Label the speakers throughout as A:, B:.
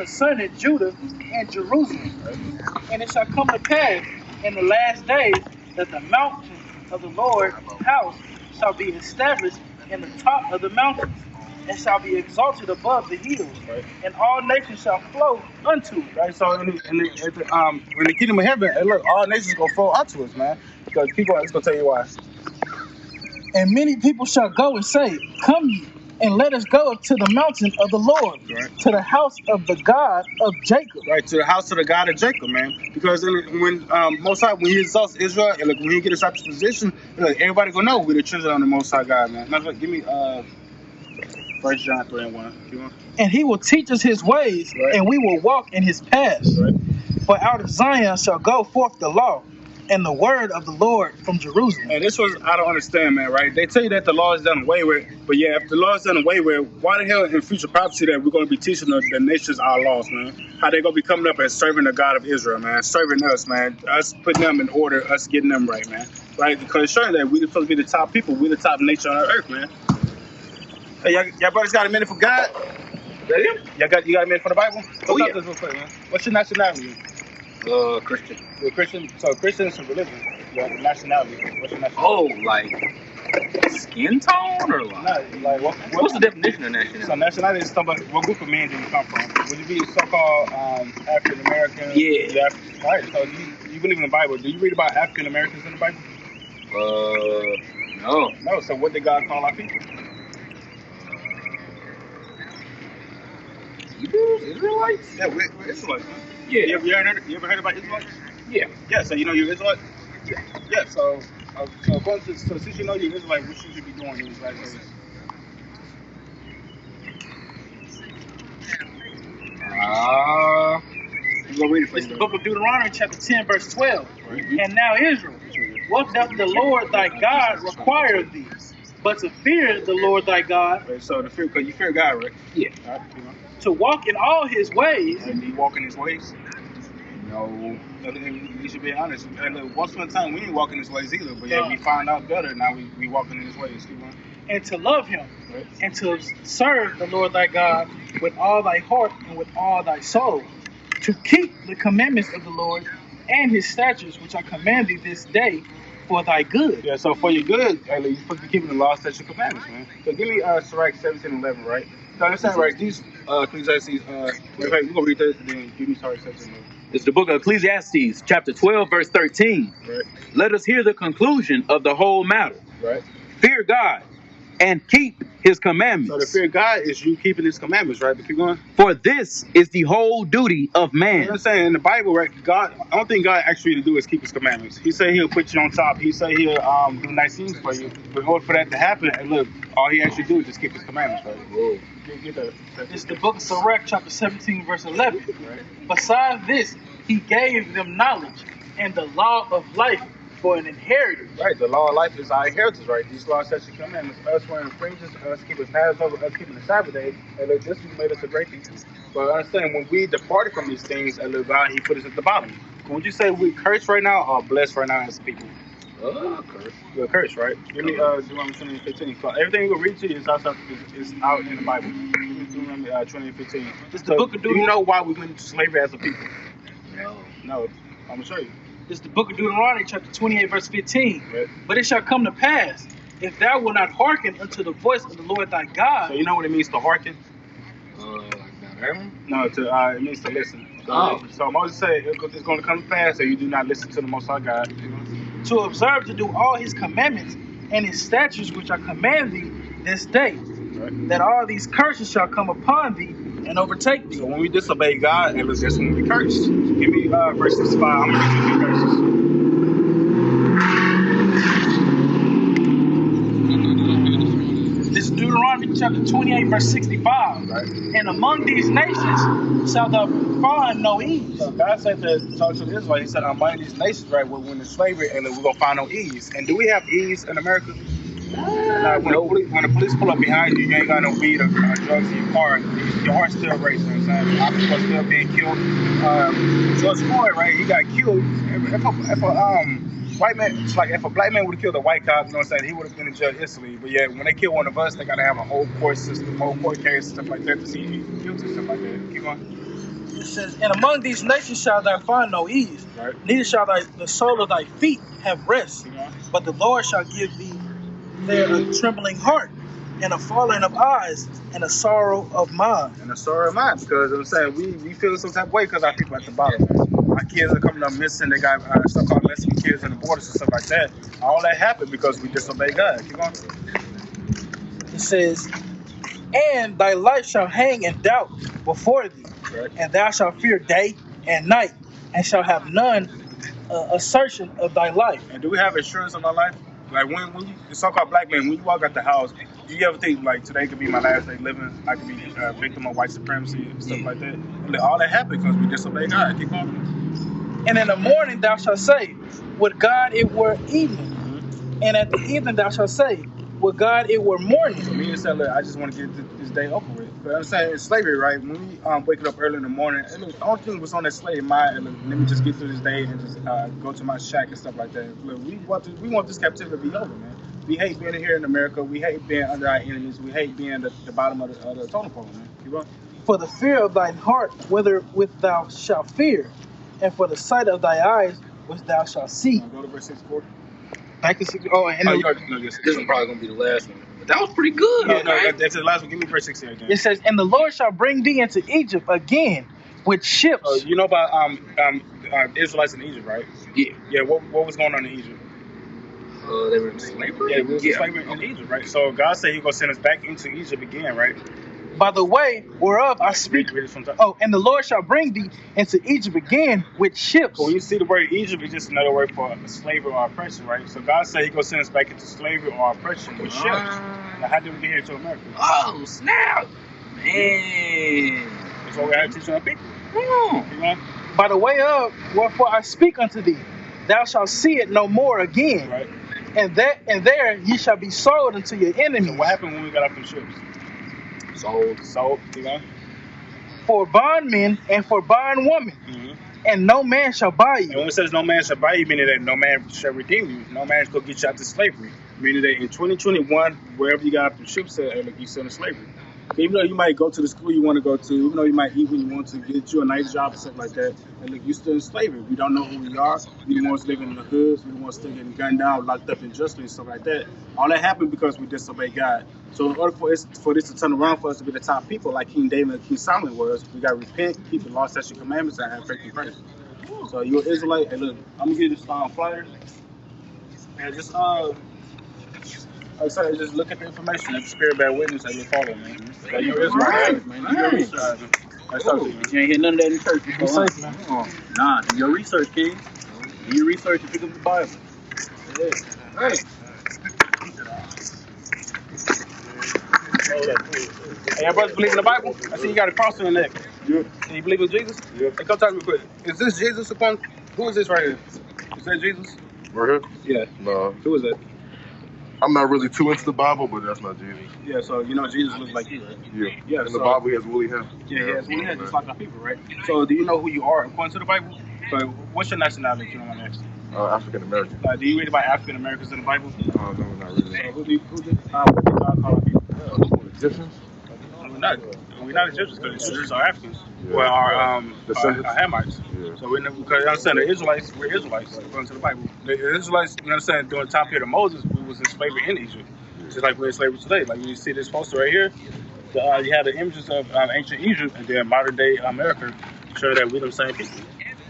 A: concerning Judah and Jerusalem. And it shall come to pass in the last days that the mountain of the Lord's house shall be established in the top of the mountains, and shall be exalted above the hills, and all nations shall flow unto it.
B: Right, so in the kingdom of heaven, hey, look, all nations gonna flow out to us, man. Because people, it's gonna tell you why.
A: And many people shall go and say, Come ye, and let us go to the mountain of the Lord, to the house of the God of Jacob.
B: Right, to the house of the God of Jacob, man. Because when Most High, when he exalts Israel, and look, when he get us out of this position, look, everybody gonna know we're the children of the Most High God, man. Now, look, give me 1 John 3:1.
A: And he will teach us his ways, and we will walk in his paths. For out of Zion shall go forth the law, and the word of the Lord from Jerusalem.
B: And this was, I don't understand, man, right? They tell you that the law is done away with, but yeah, if the law is done away with, why the hell in future prophecy that we're going to be teaching the nations our laws, man? How they going to be coming up and serving the God of Israel, man? Serving us, man. Us putting them in order, us getting them right, man. Right? Because it's showing that we're supposed to be the top people. We're the top nation on earth, man. Hey, y'all brothers got a minute for God? You got a minute for the Bible?
C: Oh, yeah.
B: This real quick, man. What's your nationality?
C: Christian.
B: You're a Christian? So Christian is a religion. Your nationality. What's your nationality?
C: Oh, like skin tone or like?
B: No, like
C: What's the definition of nationality?
B: So nationality is somebody. What group of men do you come from? Would you be so-called African American?
C: Yeah.
B: All right. So you believe in the Bible? Do you read about African Americans in the Bible?
C: No.
B: No. So what did God call our people?
C: Hebrews, Israelites?
B: Yeah, we're Israelites.
C: Yeah.
B: You ever heard about Israelites?
C: Yeah.
B: Yeah. So you know you're Israelite.
C: Yeah.
B: Yeah. So according to, since you know you're Israelite, what should you be doing in Israelite days? Go read it for
A: It's
B: you.
A: the book of Deuteronomy, chapter 10, verse 12.
B: Mm-hmm.
A: And now Israel, what doth the Lord thy God require of thee, but to fear the Lord thy God,
B: Right, so because you fear God, right?
C: Yeah.
B: All right, you know.
A: to walk in all his ways.
B: And do you walk in his ways?
C: No.
B: You should be honest. And look, once upon a time, we didn't walk in his ways either. But yeah, we find out better. Now we walking in his ways. Keep on.
A: And to love him,
B: Right.
A: and to serve the Lord thy God with all thy heart and with all thy soul, to keep the commandments of the Lord and his statutes which I command thee this day for thy good.
B: Yeah, so for your good, you're supposed to be keeping the law, statutes, and commandments, man. So give me Sirach 17:11, right? So understand, right? These Ecclesiastes, we're going to read this and then give me Sirach 17:11.
C: It's the book of Ecclesiastes, chapter 12, verse 13.
B: Right.
C: Let us hear the conclusion of the whole matter.
B: Right.
C: Fear God and keep his commandments.
B: So the fear of God is you keeping his commandments, right? But keep going.
C: For this is the whole duty of
B: You know
C: man.
B: what I'm saying? In the Bible, right? God, I don't think God asked you to do is keep his commandments. He said he'll put you on top. He said he'll do nice things for you. But in order for that to happen, and look, all he asked you to do is just keep his commandments, right?
C: Whoa.
B: Get that.
A: It's the book of Sirach, chapter 17, verse 11.
B: Right.
A: Besides this, he gave them knowledge and the law of life for an inheritance.
B: Right, the law of life is our inheritance, right? These laws, statutes, and commandments, us wearing fringes, us keeping Passover, us keeping the Sabbath day, and look, this has made us a great people. But understand, when we departed from these things, and look, God, he put us at the bottom. Would you say we cursed right now or blessed right now as people?
C: Curse.
B: We're cursed, right? Give me Deuteronomy 20:15. So everything we're going to read to you is out in the Bible. Give me Deuteronomy 20:15.
A: It's the book of
B: Do you
A: Deuteronomy.
B: know why we went into slavery as a people?
C: No.
B: No, I'm going to show you.
A: It's the book of Deuteronomy, chapter 28, verse 15.
B: Right.
A: But it shall come to pass, if thou wilt not hearken unto the voice of the Lord thy God.
B: So you know what it means to hearken? No, it means to listen. So Moses said it's going to come to pass that you do not listen to the Most High God.
A: To observe to do all his commandments and his statutes which I command thee this day,
B: Right.
A: that all these curses shall come upon thee and overtake thee.
B: So when we disobey God, and that's when we curse. Give me verse 65. I'm going to read you 2 verses.
A: This is Deuteronomy chapter 28, verse 65.
B: Right.
A: And among these nations shalt thou find no ease.
B: So God said to talk to Israel, he said, among these nations, right, we're in slavery, and we're going to find no ease. And do we have ease in America? When the police pull up behind you, you ain't got no weed or drugs in your car. Your heart's still racing. You know what I'm saying? A lot of people are still being killed. George Floyd, right? He got killed. If white man, it's like if a black man would have killed a white cop, you know what I'm saying, he would have been in jail instantly. But yeah, when they kill one of us, they gotta have a whole court system, whole court case, stuff like that to see if he's guilty, stuff like that. Keep going.
A: It says, and among these nations shall thou find no ease,
B: Right.
A: neither shall the sole of thy feet have rest.
B: Keep going.
A: But the Lord shall give thee there a trembling heart, and a falling of eyes, and a sorrow of mind.
B: And a sorrow of mine, because I'm saying we feel some type of way because our people at the bottom. Our kids are coming up missing. They got stuff called Mexican kids in the borders and stuff like that. All that happened because we disobey God. Keep going.
A: It says, and thy life shall hang in doubt before thee,
B: Right.
A: and thou shalt fear day and night, and shall have none assertion of thy life.
B: And do we have insurance on our life? Like when you, the so-called black man, when you walk out the house, do you ever think like today could be my last day living? I could be a victim of white supremacy and stuff like that. And all that happened because we disobeyed God. Keep going.
A: And in the morning thou shalt say, would God it were evening.
B: Mm-hmm.
A: And at the evening thou shalt say, would God it were morning.
B: So me and said, look, I just want to get this day over with. But I'm saying it's slavery, right? When we wake up early in the morning, and the only thing was on that slave mind, and let me just get through this day and just go to my shack and stuff like that. Look, we want this captivity to be over, man. We hate being here in America. We hate being under our enemies. We hate being the bottom of the totem pole, man. Keep on.
A: For the fear of thine heart, wherewith thou shalt fear, and for the sight of thy eyes, which thou shalt see.
B: Go to verse 64.
A: Back in 60. Oh, and
C: This is probably gonna be the last one. But that was pretty good.
B: Yeah, no, that's the last one. Give me verse 68 again.
A: it says, and the Lord shall bring thee into Egypt again with ships.
B: You know about Israelites in Egypt, right?
C: Yeah.
B: Yeah. What was going on in Egypt?
C: They were in slavery.
B: Yeah, we was in slavery in Egypt, right? So God said He gonna send us back into Egypt again, right?
A: By the way whereof I speak.
B: Read it sometime.
A: Oh, and the Lord shall bring thee into Egypt again with ships.
B: When you see the word Egypt, it's just another word for slavery or oppression, right? So God said He gonna send us back into slavery or oppression with ships. Now, how did we get here to America?
C: Oh snap, man!
B: That's what we had to teach our people.
C: Hmm.
B: You know?
A: By the way of wherefore I speak unto thee, thou shalt see it no more again.
B: Right.
A: And there ye shall be sold unto your enemies.
B: So what happened when we got off them ships? Sold, you know?
A: For bondmen and for bondwomen,
B: Mm-hmm.
A: and no man shall buy
B: And
A: you.
B: when it says no man shall buy you, meaning that no man shall redeem you. No man's gonna get you out to slavery. Meaning that in 2021, wherever you got off the ships at, like you still in slavery. Even though you might go to the school you want to go to, even though you might eat when you want to, get you a nice job and stuff like that, and look, you still in slavery. We don't know who we are. We the ones living in the hoods. We the ones still getting gunned down, locked up injustly and stuff like that. All that happened because we disobeyed God. So in order for this to turn around for us to be the top people like King David and King Solomon was, we got to repent, keep the law, statutes, and commandments, and have faith in Christ. So you're an Israelite. Hey, look, I'm going to give you this flyer. And just, just look at the information. If the Spirit bear witness, that you follow, man. So you're Israelite, man. Do your research. Let's talk to you, man.
C: You ain't hear none of that in church
A: Be
C: before.
A: safe, man.
C: Nah, do your research, King. Do your research and pick up the Bible.
B: Yeah. Hey. Hey, your brothers believe in the Bible? I see you got a cross on your neck.
D: Yeah.
B: Do you believe in Jesus?
D: Yeah.
B: Hey, come talk to me quick. Is this Jesus upon? Who is this right here? Is that Jesus?
D: Right here?
B: Yeah.
D: No.
B: Who is that?
D: I'm not really too into the Bible, but that's not Jesus.
B: Yeah, so you know Jesus looks like you, right?
D: Yeah.
B: Yeah,
D: In the
B: so-
D: Bible, he has woolly hair.
B: Yeah, yeah, we had just like our people, right? So do you know who you are according to the Bible? So what's your nationality, if you don't mind asking?
D: African American.
B: Do you read about African Americans in the Bible?
D: No, not really.
B: So what do God call our people?
D: Egyptians?
B: We're not Egyptians because Egyptians are Africans.
D: Yeah.
B: Well, our
D: Descendants.
B: Hamites.
D: Yeah.
B: So because you understand the Israelites, we're Israelites according to the Bible. The Israelites, you understand, during the time period of Moses, we was in slavery in Egypt, just like we're in slavery today. Like you see this poster right here, you have the images of ancient Egypt and then modern day America, showing that we're the same people.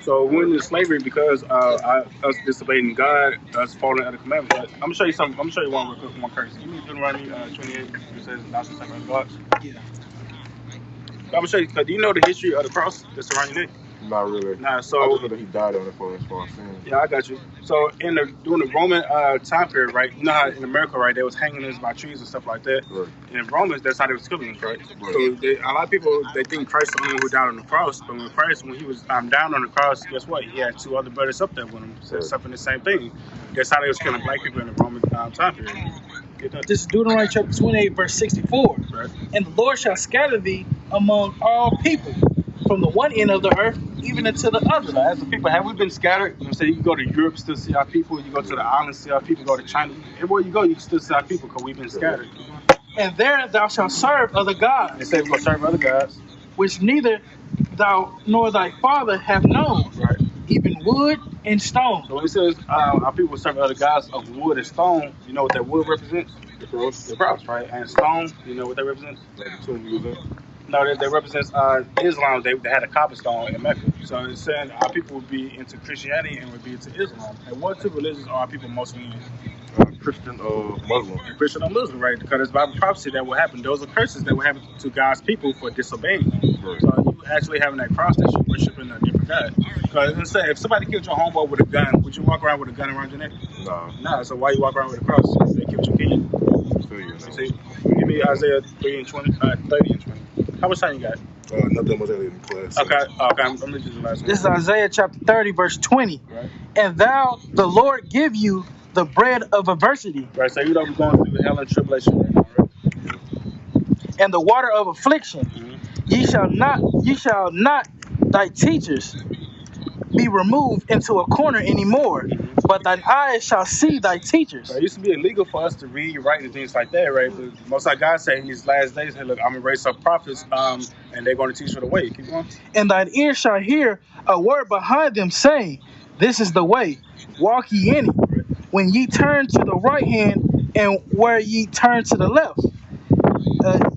B: So we're in slavery because us disobeying God, us following other commandments. But I'm gonna show you something. I'm gonna show you one real quick, one curse. Give me Deuteronomy 28. It says, "Thou shalt sacrifice gods."
A: Yeah.
B: I'm gonna show you. Cause do you know the history of the cross that's around your neck?
D: Not really.
B: Nah.
D: I
B: So
D: just know that he died on it for our sins.
B: yeah, I got you. So during the Roman time period, right? You know how in America, right, they was hanging us by trees and stuff like that.
D: Right.
B: In Romans, that's how they was killing us, right?
D: Right.
B: So a lot of people they think Christ the only one who died on the cross, but when he was down on the cross, guess what? He had two other brothers up there with him, so suffering the same thing. That's how they was killing black people in the Roman time period. Get that?
A: This is Deuteronomy chapter 28, verse 64.
B: Right.
A: And the Lord shall scatter thee among all people, from the one end of the earth even unto the other.
B: So as a people, have we been scattered? You know, say you go to Europe, still see our people. You go to the islands, see our people. Go to China. Everywhere you go, you can still see our people because we've been scattered.
A: And there thou shalt serve other
B: They
A: gods,
B: say we're going to serve other gods.
A: which neither thou nor thy father have known,
B: Right.
A: even wood and stone.
B: So when it says our people serve other gods of wood and stone, you know what that wood represents?
D: The cross.
B: The cross, right? And stone, you know what that represents?
D: Like the tomb you was in.
B: No, that represents Islam. They had a copper stone in Mecca. So it's saying our people would be into Christianity and would be into Islam. And what two religions are our people mostly in?
D: Christian or Muslim.
B: Christian or Muslim, right? Because it's Bible prophecy that will happen. Those are curses that will happen to God's people for disobeying Him.
D: Right.
B: So you actually having that cross that you're worshiping a different God. Because instead, if somebody killed your homeboy with a gun, would you walk around with a gun around your neck?
D: Nah.
B: No. So why you walk around with a cross? If they killed your king.
D: Feel you.
B: You see? Give me Isaiah 30 and 20. How much time you got?
D: Nothing much in class.
B: Okay. I'm gonna do the last one.
A: This is Isaiah chapter 30, verse 20.
B: Right.
A: And thou, the Lord, give you the bread of adversity,
B: Right. So you know we're going through hell and tribulation right now, right?
A: and the water of affliction.
B: Mm-hmm.
A: Ye shall not thy teachers be removed into a corner anymore, but thine eyes shall see thy teachers.
B: So it used to be illegal for us to read, write, and things like that, right? But most like God said in these last days, hey, look, I'm gonna raise up prophets, and they're gonna teach you the way. Keep going.
A: And thine ear shall hear a word behind them saying, This is the way, walk ye in it. When ye turn to the right hand, and where ye turn to the left,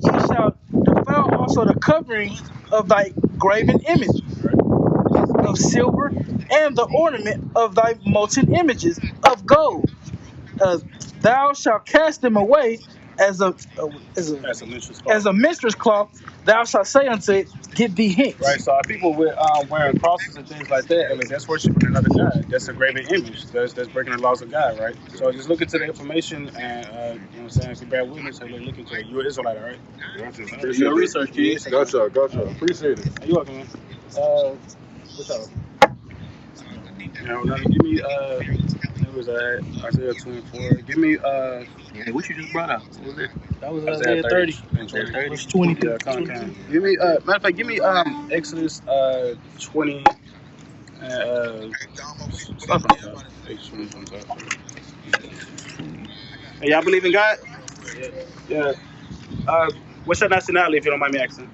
A: ye shall defile also the covering of thy graven image of silver, and the ornament of thy molten images of gold. Thou shalt cast them away as a minstrel's cloth. Thou shalt say unto it, Get thee hence.
B: Right. So our people with wearing crosses and things like that, I mean, that's worshiping another god. That's a graven image. That's breaking the laws of God, right? So just look into the information and you know what I'm saying. If you bear witness, hey, look into it. You're an Israelite, right?
D: Gotcha.
B: You're a research kid.
D: Gotcha. Appreciate it.
B: You're welcome, man. What's up? Now give me it was Isaiah 24. Give me
C: What you just brought out? What was it?
A: That was Isaiah 30. Verse 20.
B: Yeah, give me matter of fact, give me Exodus 20 stuff like that. Hey, y'all believe in God? Yeah. What's your nationality, if you don't mind me asking?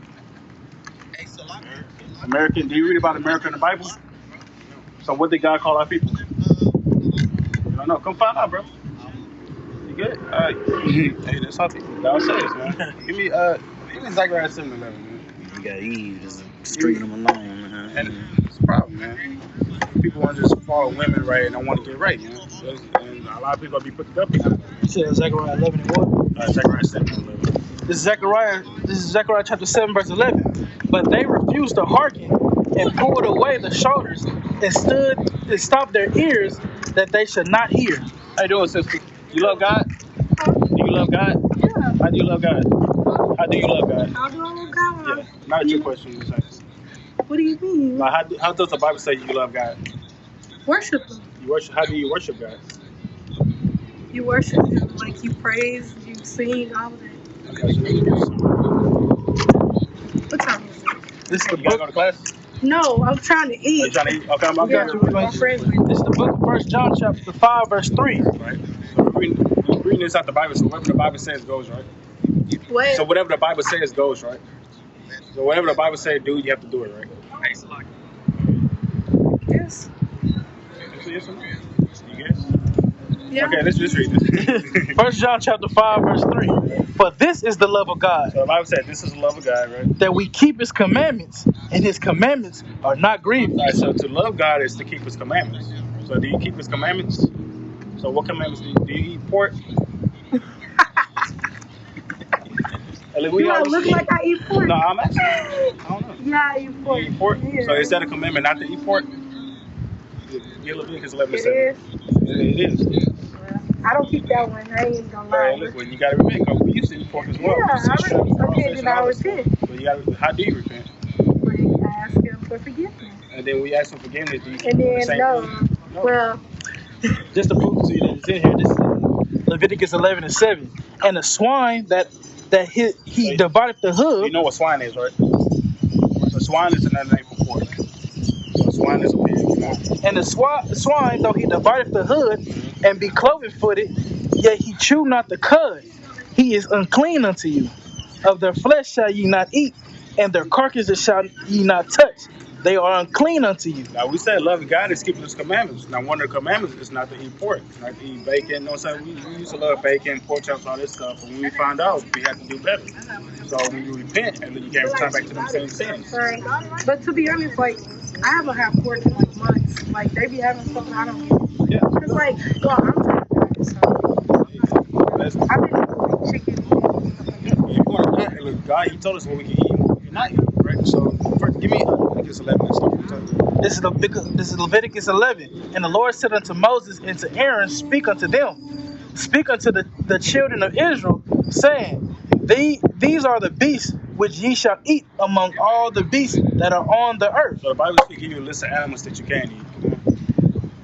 B: American. Do you read about America in the Bible? So what did God call our people? You don't know. Come find out, bro. You good? All right. Hey, that's how people. God says, man. Give me Zechariah 7:11, man.
C: You got Eve just stringing them along, man.
B: And it's a problem, man. People want to just follow women, right, and don't want to get right, you know. And a lot of people be put up in that.
A: You said Zechariah 11 and what?
B: Zechariah 7:11.
A: This is Zechariah chapter 7, verse 11. But they refused to hearken and pulled away the shoulders and stood and stopped their ears that they should not hear.
B: How you doing, sister? You love God? Do you love God?
E: Yeah.
B: How do you love God? How do you love God?
E: How do I love God?
B: Yeah. Not your question. Just asking.
E: What do you mean?
B: Like, how does the Bible say you love God?
E: Worship Him.
B: You worship. How do you worship God?
E: You worship Him. Like you praise, you sing, all of that. What time is it?
A: This is the
B: You gotta go
A: book.
B: to class?
E: No, I'm trying to
B: Are you
E: eat.
B: trying to eat? Okay, I'm
E: Yeah,
B: got you.
E: my friends with
A: This is the book of 1 John chapter 5, verse 3.
B: Right. So we're reading this out the Bible. So whatever the Bible says goes, right?
E: What?
B: So whatever the Bible says goes, right? So whatever the Bible says do, you have to do it, right?
E: Yes.
B: Yes or no? You guess?
E: Yeah.
B: Okay, let's just read this.
A: 1 John chapter 5, verse 3. For this is the love of God,
B: So the Bible said this is the love of God, right?
A: that we keep his commandments, and his commandments are not grievous.
B: All right, so to love God is to keep his commandments. So do you keep his commandments? So what commandments do you eat pork?
E: Do I look like I eat pork?
B: No, I'm asking. I don't know.
E: Yeah, I eat pork.
B: You eat pork?
E: Yeah.
B: So is that a commandment not to eat pork? Leviticus 11:7.
E: It is.
B: It is.
E: I don't keep that one. I ain't gonna
B: All
E: lie.
B: right, look, well, you gotta repent because we used to eat pork as well.
E: Yeah,
B: We used to eat
E: I
B: shrimp,
E: repent.
B: crawfish,
E: Okay, then I
B: all that stuff.
E: repent.
B: But you gotta, how do you repent?
E: But I ask Him for forgiveness.
B: And then we ask for forgiveness. Do you keep
E: And
B: doing the
E: then,
B: same
E: no.
B: thing? No.
E: Well,
A: Just to prove to you that it's in here, this is Leviticus 11 and 7. And the swine that he divided the hoof.
B: You know what swine is, right? So swine is another name for pork. So swine is a pig. You know?
A: And the swine, though he divideth the hood, and be cloven-footed, yet he chew not the cud. He is unclean unto you. Of their flesh shall ye not eat, and their carcasses shall ye not touch. They are unclean unto you.
B: Now we said loving God is keeping His commandments. Now one of the commandments is not to eat pork, not to eat bacon. You know what I'm saying? We used to love bacon, pork chops, all this stuff. But when we find out, we have to do better. So when you repent, and then you can't return back to them same sins.
E: Right. But to be honest, like, I haven't had pork in like months. Like, they be having stuff and I don't get it.
B: Yeah.
E: It's like, well, I'm tired of it, so I've been eating like chicken and stuff like that.
B: If you want to eat, look, God, He told us what we can eat and what we cannot eat, right? So first, give me Leviticus 11 and stuff.
A: This is Leviticus 11. And the Lord said unto Moses and to Aaron, speak unto them. Speak unto the children of Israel, saying, These are the beasts which ye shall eat among all the beasts that are on the earth.
B: So the Bible speaks give you a list of animals that you can eat.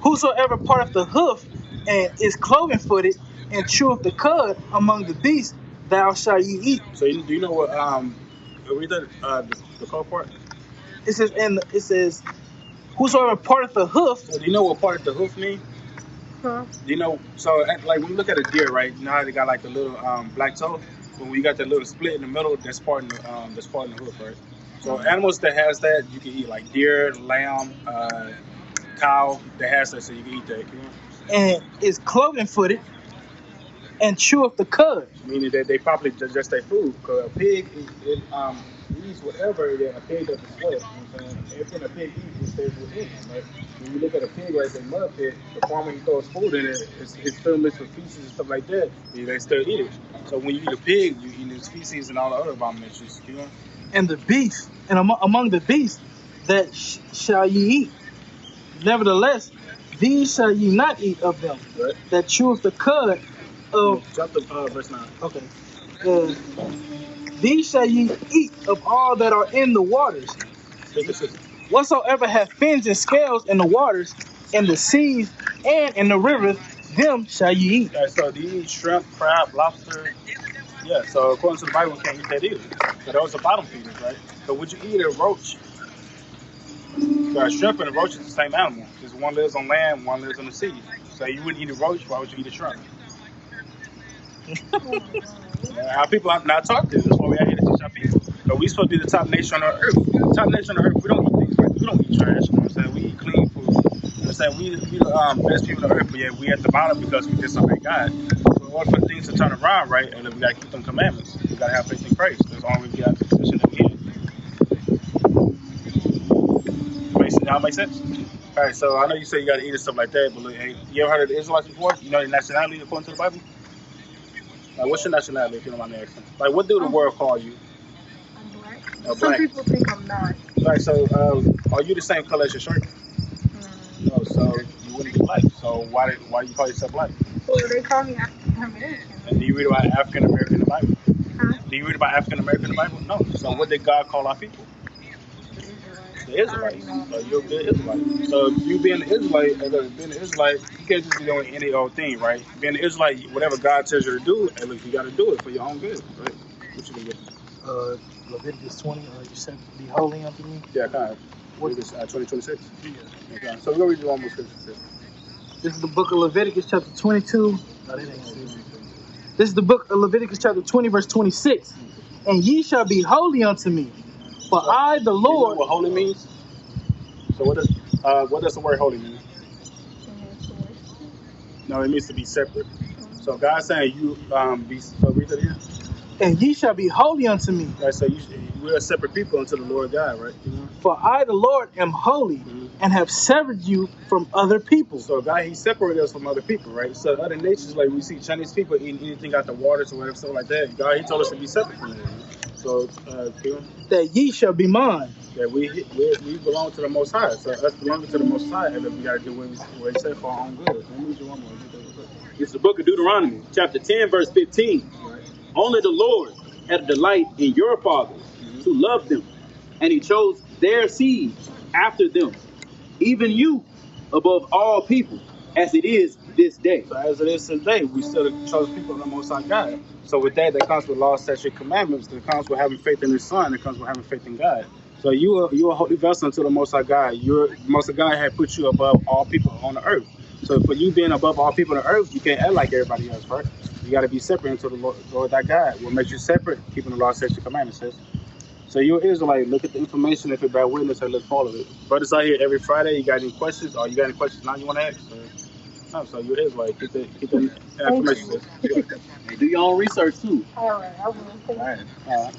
A: Whosoever parteth the hoof and is cloven-footed and cheweth the cud among the beasts, thou shalt ye eat.
B: So do you know what? Read the code part.
A: It says, whosoever parteth the hoof.
B: So do you know what part of the hoof mean?
E: Huh?
B: Do you know? So like when you look at a deer, right? You know how they got like the little black toe. But when you got that little split in the middle, that's part in the hoof, right? So animals that has that, you can eat like deer, lamb, cow that has that, so you can eat that.
A: And is cloven-footed and cheweth the cud.
B: Meaning that they probably digest their food. Because a pig eats whatever a pig doesn't swallow. You know what I'm saying? Everything a pig eats, it stays within him. Right? When you look at a pig right there, mud pit, the farmer he throws food in it, it's filled with feces and stuff like that. They still eat it. So when you eat a pig, you eat his feces and all the other abominations. You know?
A: And the beasts, and among the beasts that shall ye eat. Nevertheless, these shall ye not eat of them,
B: Right.
A: that cheweth the cud of.
B: Jump to verse 9.
A: Okay. These shall ye eat of all that are in the waters. Whatsoever hath fins and scales in the waters, in the seas, and in the rivers, them shall ye eat.
B: Okay, so do you eat shrimp, crab, lobster? Yeah, so according to the Bible, we can't eat that either. So those are bottom feeders, right? So would you eat a roach? So a shrimp and a roach is the same animal. Just one lives on land, one lives on the sea. So you wouldn't eat a roach, why would you eat a shrimp? Our people are not taught this. That's why we out here to teach our people. But we supposed to be the top nation on the earth. Top nation on the earth, we don't eat things right. We don't eat trash. You know what I'm saying? We eat clean food. You know what I'm saying? We the best people on the earth, but yet we at the bottom because we disobey God. So in order for things to turn around, right, and then we got to keep them commandments. We got to have faith in Christ. That's all we got the position that we in. That make sense? All right, so I know you say you got to eat and stuff like that, but look, hey, you ever heard of the Israelites before? You know their nationality according to the Bible? Like, what's your nationality, if you don't mind me asking? Like, what do the world call you?
E: I'm black.
B: Black.
E: Some people think I'm not.
B: Right, so are you the same color as your shirt? No, so you wouldn't be black. So why you call yourself black?
E: Well, they call me African American.
B: And do you read about African American in the Bible?
E: Huh?
B: Do you read about African American in the Bible? No. So what did God call our people? The Israelites. So you're a good Israelite. So you being an Israelite, you can't just be doing any old thing, right? Being an Israelite, whatever God tells you to do, and look, you got to do it for your own good, right? What you gonna get?
A: Leviticus 20, you said, be holy unto me.
B: Yeah, kind of. What is 2026? Yeah. Okay. So we're gonna read you one more scripture.
A: This is the book of Leviticus chapter 22. No, that ain't it. This is the book of Leviticus chapter 20, verse 26. And ye shall be holy unto me, for I, the Lord.
B: You know what holy means? So what does the word holy mean? No, it means to be separate. So God's saying you be. So read that again.
A: And ye shall be holy unto me.
B: Right. So we're a separate people unto the Lord God, right?
A: For I, the Lord, am holy, and have severed you from other people.
B: So God, He separated us from other people, right? So other nations, like we see Chinese people eating anything out the waters or whatever, stuff like that. God, He told us to be separate from them. So,
A: that ye shall be mine.
B: That we belong to the Most High. So us belonging to the Most High, and then we got to do what He said for our own good. Let me read you one more.
F: It's the book of Deuteronomy, chapter 10, verse 15.
B: Right.
F: Only the Lord had a delight in your fathers to love them, and He chose their seed after them, even you above all people, as it is this day.
B: So as it is today, we still the chosen people of the Most High God. So with that comes with law, statute, commandments. That comes with having faith in His Son. That comes with having faith in God. So you a holy vessel unto the Most High God. The Most High God had put you above all people on the earth. So for you being above all people on the earth, you can't act like everybody else, right? You got to be separate unto the Lord thy God. What makes you separate? Keeping the law, statutes, and commandments. Sis. So you're an Israelite. Look at the information. If it bear witness, and let's follow it. Brothers out here every Friday. You got any questions? Or you got any questions now you want to ask? No, so you're an Israelite. Keep the information. Sis.
F: And do your own research too.
E: All right, I will.
F: All right.
B: All right.